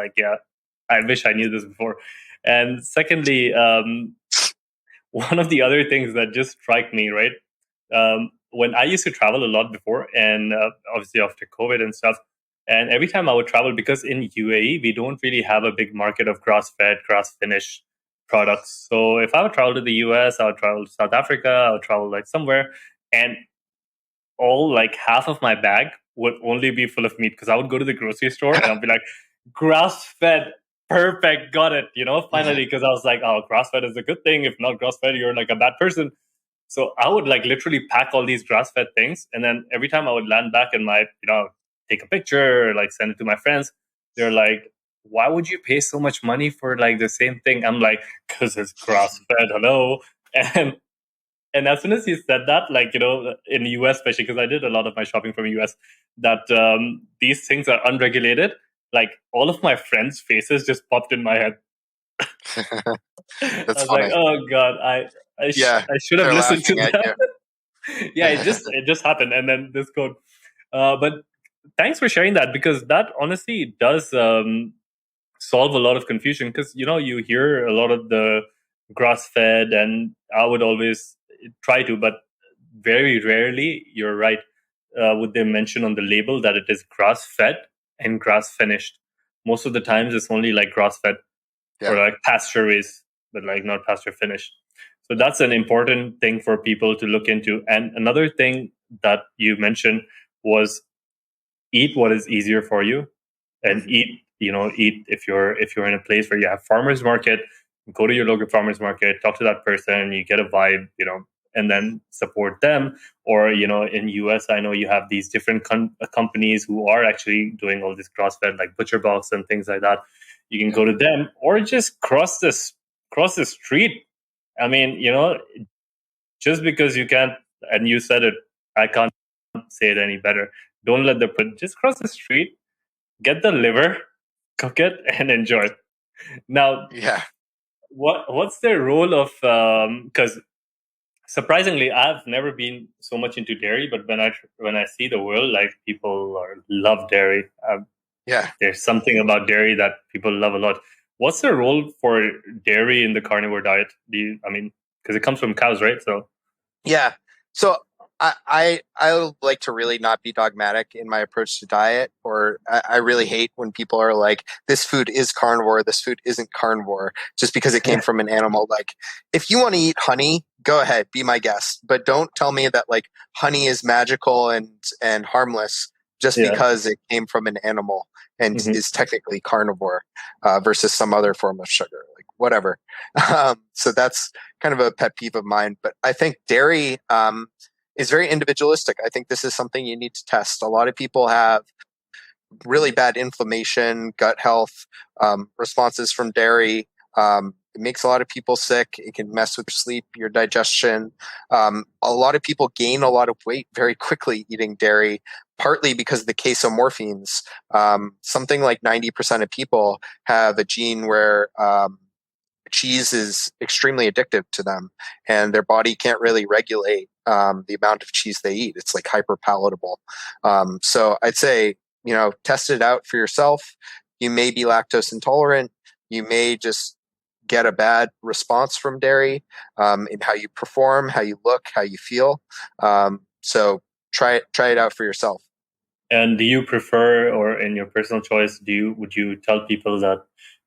I wish I knew this before. And secondly, one of the other things that just strike me, right? When I used to travel a lot before, and obviously after COVID and stuff, and every time I would travel, because in UAE, we don't really have a big market of grass-fed, grass-finished products. So if I would travel to the US, I would travel to South Africa, I would travel somewhere, and all half of my bag would only be full of meat, because I would go to the grocery store and I'd be like, grass-fed, perfect, got it, finally, because I was like, oh, grass-fed is a good thing. If not grass-fed, you're a bad person. So I would literally pack all these grass-fed things, and then every time I would land back in my, take a picture, send it to my friends, they're like, why would you pay so much money for the same thing? I'm like, because it's grass-fed, hello. And as soon as he said that, in the US, especially because I did a lot of my shopping from the US, that these things are unregulated, all of my friends' faces just popped in my head. That's I was funny. like, oh God, I should have listened to that. Yeah, it just happened. And then this code. But thanks for sharing that, because that honestly does solve a lot of confusion, because you hear a lot of the grass-fed, and I would always try to, but very rarely, you're right, would they mention on the label that it is grass-fed and grass-finished. Most of the times it's only grass-fed or pasture-raised, but not pasture-finished. So that's an important thing for people to look into. And another thing that you mentioned was eat what is easier for you, and eat if you're in a place where you have farmers market, go to your local farmers market, talk to that person, you get a vibe, and then support them. Or in US, I know you have these different companies who are actually doing all this grass-fed, like Butcher Box and things like that. You can go to them, or just cross the street. I mean, just because you can't, and you said it, I can't say it any better. Don't let just cross the street, get the liver, cook it, and enjoy it. Now, what's the role of, because surprisingly, I've never been so much into dairy, but when I see the world, people love dairy. There's something about dairy that people love a lot. What's the role for dairy in the carnivore diet? Because it comes from cows, right? So So I like to really not be dogmatic in my approach to diet, or I really hate when people are like, this food is carnivore, this food isn't carnivore, just because it came from an animal. If you want to eat honey, go ahead, be my guest, but don't tell me that like honey is magical and harmless just Yeah. because it came from an animal and is technically carnivore versus some other form of sugar, like whatever. So that's kind of a pet peeve of mine. But I think dairy is very individualistic. I think this is something you need to test. A lot of people have really bad inflammation, gut health responses from dairy. It makes a lot of people sick. It can mess with your sleep, your digestion. A lot of people gain a lot of weight very quickly eating dairy, partly because of the casomorphines. Something like 90% of people have a gene where cheese is extremely addictive to them, and their body can't really regulate the amount of cheese they eat. It's like hyper palatable. So I'd say, test it out for yourself. You may be lactose intolerant. You may just get a bad response from dairy in how you perform, how you look, how you feel. So try it out for yourself. And do you prefer, or in your personal choice, would you tell people that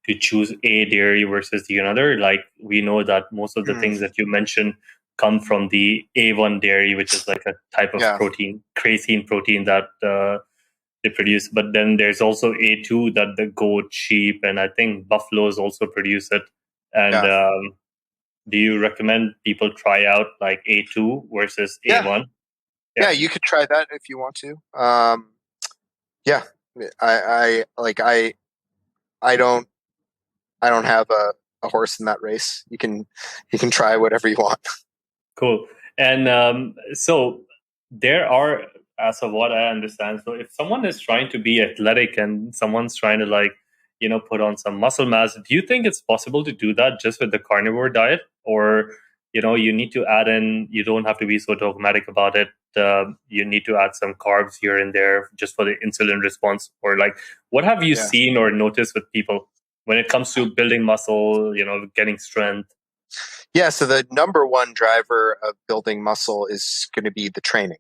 to choose a dairy versus the another? Like, we know that most of the things that you mentioned come from the A1 dairy, which is like a type of protein, casein protein that they produce. But then there's also A2 that the goat, sheep, and I think buffaloes also produce it. And do you recommend people try out like A2 versus A1? Yeah, you could try that if you want to. I don't have a horse in that race. You can try whatever you want. Cool. And so there are, as of what I understand, so if someone is trying to be athletic and someone's trying to put on some muscle mass, do you think it's possible to do that just with the carnivore diet? Or, you need to add in, you don't have to be so dogmatic about it. You need to add some carbs here and there just for the insulin response? Or like, what have you seen or noticed with people when it comes to building muscle, getting strength? Yeah, so the number one driver of building muscle is going to be the training.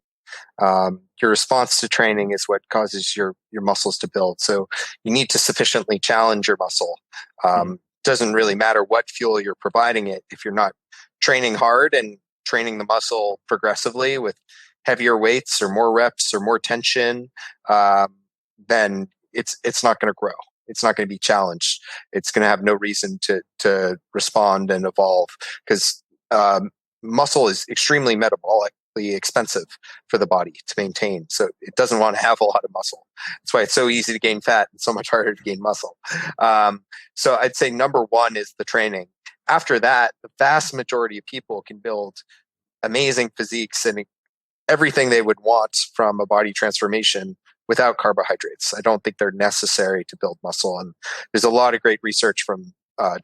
Your response to training is what causes your muscles to build. So you need to sufficiently challenge your muscle. Doesn't really matter what fuel you're providing it. If you're not training hard and training the muscle progressively with heavier weights or more reps or more tension, then it's not going to grow. It's not going to be challenged. It's going to have no reason to respond and evolve, because muscle is extremely metabolically expensive for the body to maintain. So it doesn't want to have a lot of muscle. That's why it's so easy to gain fat and so much harder to gain muscle. So I'd say number one is the training. After that, the vast majority of people can build amazing physiques and everything they would want from a body transformation without carbohydrates. I don't think they're necessary to build muscle. And there's a lot of great research from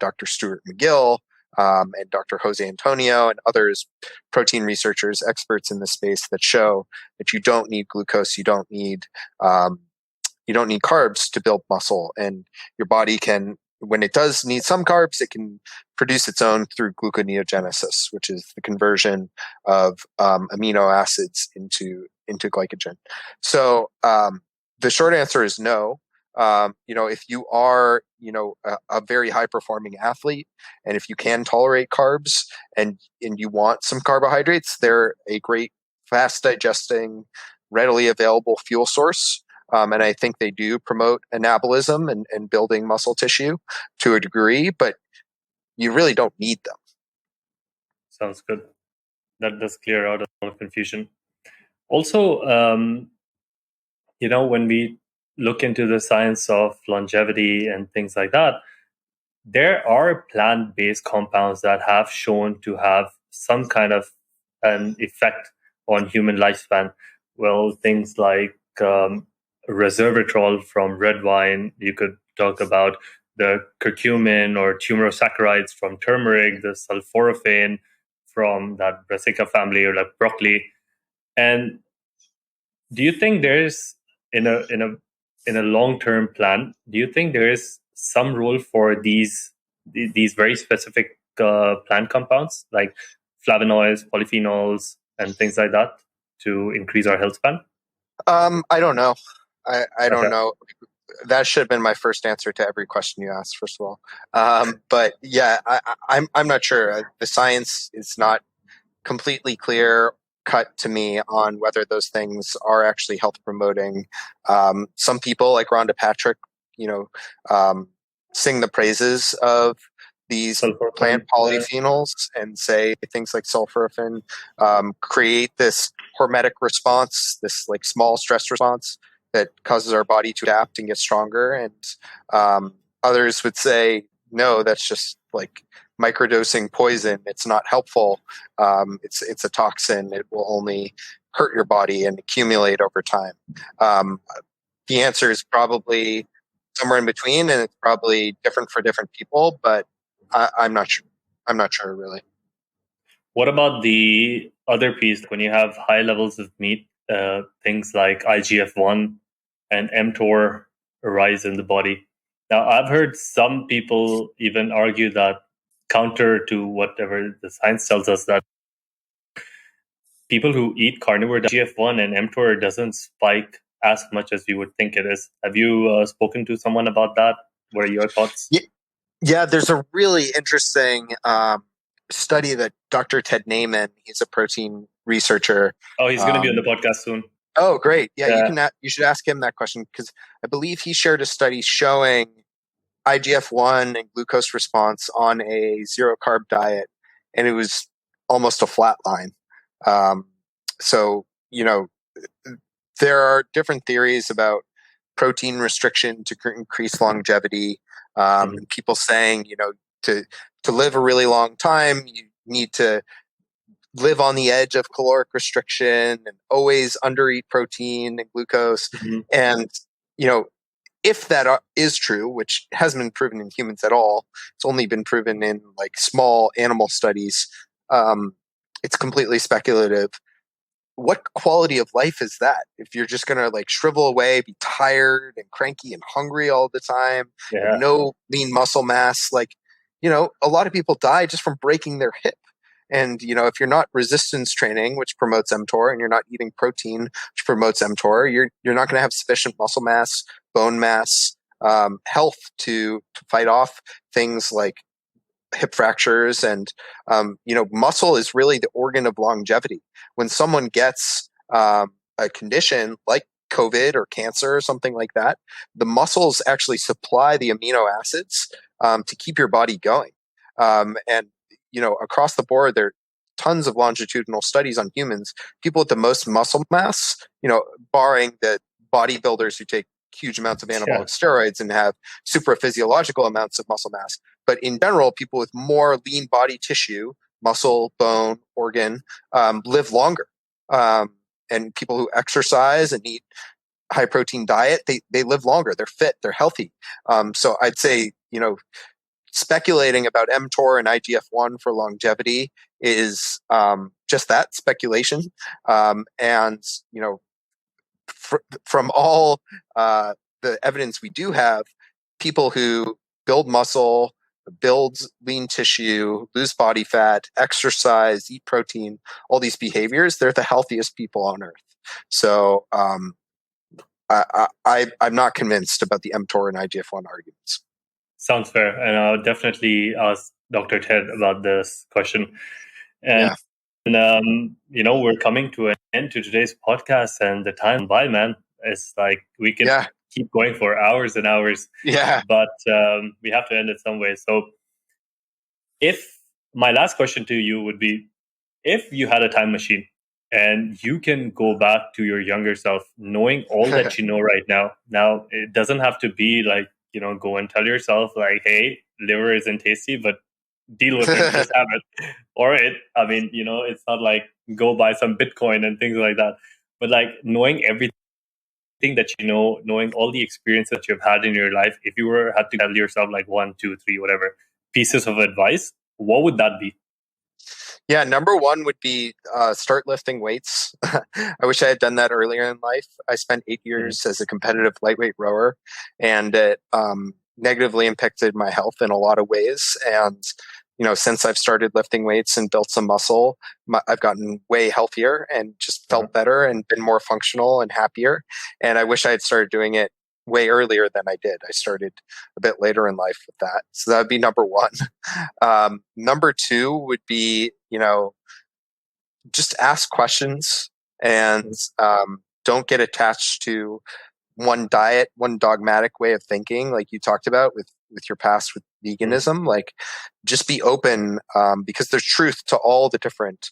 Dr. Stuart McGill and Dr. Jose Antonio and others, protein researchers, experts in this space, that show that you don't need glucose, you don't need carbs to build muscle, and your body can, when it does need some carbs, it can produce its own through gluconeogenesis, which is the conversion of amino acids into glycogen. So the short answer is no. If you are, a very high performing athlete, and if you can tolerate carbs and you want some carbohydrates, they're a great fast digesting, readily available fuel source. And I think they do promote anabolism and building muscle tissue to a degree, but you really don't need them. Sounds good. That does clear out a lot of confusion. Also, when we look into the science of longevity and things like that, there are plant-based compounds that have shown to have some kind of an effect on human lifespan. Well, things like resveratrol from red wine. You could talk about the curcumin or tumerosaccharides from turmeric, the sulforaphane from that brassica family, or like broccoli. And do you think there's in a long-term plan, do you think there is some role for these very specific plant compounds like flavonoids, polyphenols, and things like that to increase our health span? I don't know. I don't know. That should have been my first answer to every question you asked, first of all. But yeah, I'm not sure. The science is not completely clear cut to me on whether those things are actually health promoting. Some people like Rhonda Patrick, sing the praises of these plant polyphenols and say things like sulforaphane create this hormetic response, this like small stress response that causes our body to adapt and get stronger. And others would say, no, that's just like microdosing poison. It's not helpful. It's a toxin. It will only hurt your body and accumulate over time. The answer is probably somewhere in between, and it's probably different for different people, but I'm not sure. I'm not sure, really. What about the other piece? When you have high levels of meat, things like IGF1 and Mtor arise in the body. Now, I've heard some people even argue that, counter to whatever the science tells us, that people who eat carnivore, IGF1 and Mtor doesn't spike as much as you would think it is. Have you spoken to someone about that? What are your thoughts? Yeah, there's a really interesting study that Dr. Ted Naiman, he's a protein researcher. Oh, he's going to be on the podcast soon. Oh, great. Yeah. You should ask him that question, because I believe he shared a study showing IGF-1 and glucose response on a zero carb diet, and it was almost a flat line. So, there are different theories about protein restriction to increase longevity. People saying, to live a really long time, you need to live on the edge of caloric restriction and always undereat protein and glucose. And, if that is true, which hasn't been proven in humans at all, it's only been proven in like small animal studies. It's completely speculative. What quality of life is that? If you're just going to like shrivel away, be tired and cranky and hungry all the time, no lean muscle mass, a lot of people die just from breaking their hip. And, if you're not resistance training, which promotes mTOR, and you're not eating protein, which promotes mTOR, you're not going to have sufficient muscle mass, bone mass, health to fight off things like hip fractures. And, muscle is really the organ of longevity. When someone gets a condition like COVID or cancer or something like that, the muscles actually supply the amino acids to keep your body going. And across the board, there are tons of longitudinal studies on humans. People with the most muscle mass, barring the bodybuilders who take huge amounts of anabolic steroids and have supraphysiological amounts of muscle mass. But in general, people with more lean body tissue, muscle, bone, organ, live longer. And people who exercise and eat high protein diet, they live longer. They're fit. They're healthy. So I'd say, speculating about mTOR and IGF-1 for longevity is just that, speculation. And, from all the evidence we do have, people who build muscle, build lean tissue, lose body fat, exercise, eat protein, all these behaviors, they're the healthiest people on earth. So I'm not convinced about the mTOR and IGF-1 arguments. Sounds fair. And I'll definitely ask Dr. Ted about this question. And, we're coming to an end to today's podcast, and the time by, man. It's like we can keep going for hours and hours. Yeah. But we have to end it some way. So my last question to you would be, if you had a time machine and you can go back to your younger self, knowing all that you know right now, it doesn't have to be like, go and tell yourself like, hey, liver isn't tasty, but deal with it, just have it. Or it's not like go buy some Bitcoin and things like that. But like knowing everything that knowing all the experience that you've had in your life, if you had to tell yourself like 1, 2, 3, whatever pieces of advice, what would that be? Yeah, number one would be start lifting weights. I wish I had done that earlier in life. I spent 8 years as a competitive lightweight rower, and it negatively impacted my health in a lot of ways. And since I've started lifting weights and built some muscle, I've gotten way healthier and just felt better and been more functional and happier. And I wish I had started doing it way earlier than I did. I started a bit later in life with that. So that would be number one. Number two would be, just ask questions and don't get attached to one diet, one dogmatic way of thinking, like you talked about with your past with veganism. Like, just be open, because there's truth to all the different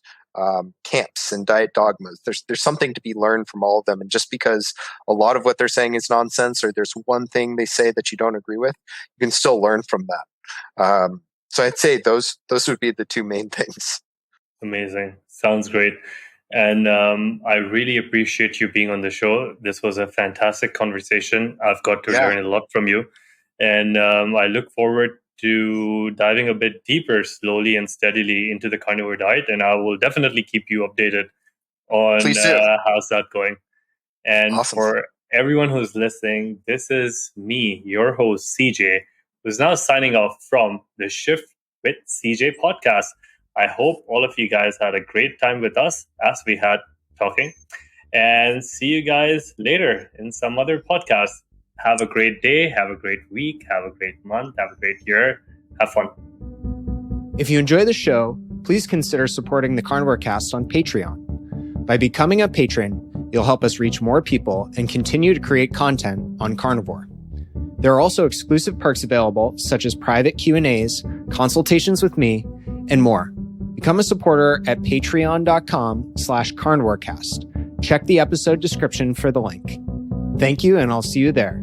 camps and diet dogmas. There's something to be learned from all of them. And just because a lot of what they're saying is nonsense, or there's one thing they say that you don't agree with, you can still learn from that. So I'd say those would be the two main things. Amazing. Sounds great. And I really appreciate you being on the show. This was a fantastic conversation. I've got to learn a lot from you. And I look forward to diving a bit deeper, slowly and steadily, into the carnivore diet. And I will definitely keep you updated on how's that going. And awesome. For everyone who's listening, this is me, your host, CJ, who's now signing off from the Shift with CJ podcast. I hope all of you guys had a great time with us as we had talking, and see you guys later in some other podcast. Have a great day, have a great week, have a great month, have a great year. Have fun. If you enjoy the show, please consider supporting the Carnivore Cast on Patreon. By becoming a patron, you'll help us reach more people and continue to create content on carnivore. There are also exclusive perks available, such as private Q&As, consultations with me, and more. Become a supporter at patreon.com/carnivorecast. Check the episode description for the link. Thank you, and I'll see you there.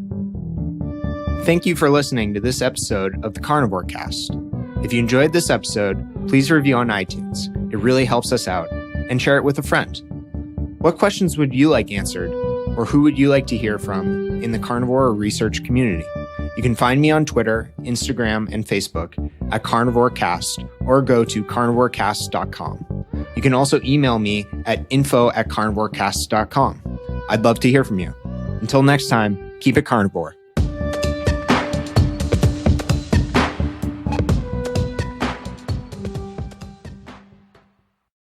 Thank you for listening to this episode of the Carnivore Cast. If you enjoyed this episode, please review on iTunes. It really helps us out. And share it with a friend. What questions would you like answered, or who would you like to hear from in the carnivore research community? You can find me on Twitter, Instagram, and Facebook at CarnivoreCast, or go to carnivorecast.com. You can also email me at info@carnivorecast.com. I'd love to hear from you. Until next time, keep it carnivore.